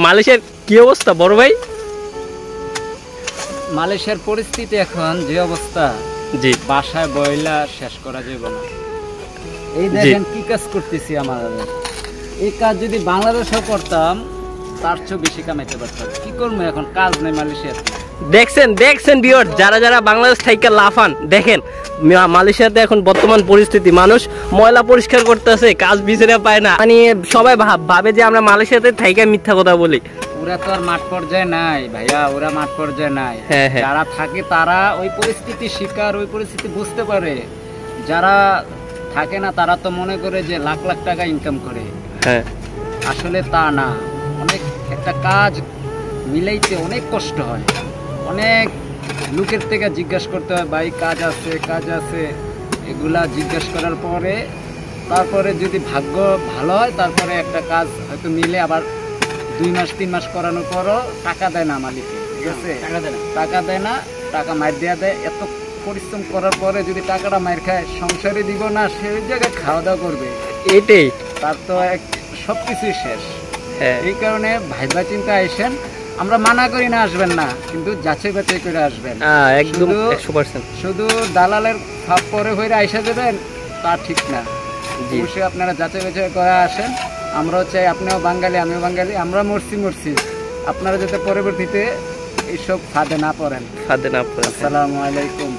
মালয়েশিয়ার কি অবস্থা বড় ভাই? মালয়েশিয়ার পরিস্থিতি এখন যে অবস্থা, জি বাসায় বইলা শেষ করা যাবে না। এই দেখেন কি কাজ করতেছি আমাদের, এই কাজ যদি বাংলাদেশেও করতাম তার চেয়ে বেশি কামাইতে পারতাম। কি করবো এখন, কাজ নেই মালয়েশিয়াতে। দেখছেন ভিউয়ার, যারা বাংলাদেশ থেকে লাফান, দেখেন মালয়েশিয়াতে এখন বর্তমান পরিস্থিতি, মানুষ ময়লা পরিষ্কার করতেছে, কাজ বিচারে পায় না। মানে সবাই ভাবে যে আমরা মালয়েশিয়াতে থেকে মিথ্যা কথা বলি। ওরা তো আর মাঠ পর্যায়ে নাই ভাইয়া, ওরা মাঠ পর্যায়ে নাই। যারা থাকে তারা ওই পরিস্থিতি শিকার, ওই পরিস্থিতি বুঝতে পারে। যারা থাকে না তারা তো মনে করে যে লাখ লাখ টাকা ইনকাম করে। আসলে তা না, অনেক একটা কাজ মিলাইতে অনেক কষ্ট হয়, অনেক লোকের থেকে জিজ্ঞাসা করতে হয়, ভাই কাজ আছে, এগুলা জিজ্ঞাসা করার পরে তারপরে যদি ভাগ্য ভালো হয় তারপরে একটা কাজ হয়তো মিলে, আবার 2 মাস 3 মাস করানোর পরও টাকা দেয় না মালিকে, ঠিক আছে? টাকা দেয় না, টাকা মার দেওয়া দেয়। এত পরিশ্রম করার পরে যদি টাকাটা মার খায়, সংসারে দিব না, সেই জায়গায় খাওয়া দাওয়া করবে, এটাই তার তো সবকিছুই শেষ। এই কারণে ভাইবা চিন্তা আইসেন, আমরা মানা করি না আসবেন না, কিন্তু যাচাই বাছাই করে আসবেন। একদম 100%। শুধু দালালের ভাব পরে হয়ে আইসা যাবেন তা ঠিক না। অবশ্যই আপনারা যাচাই বাছাই করে আসেন। আমরাও চাই আপনিও বাঙালি, আমিও বাঙালি, আমরা মরছি, আপনারা যাতে পরবর্তীতে এইসব ফাঁদে না পড়েন। আসসালামু আলাইকুম।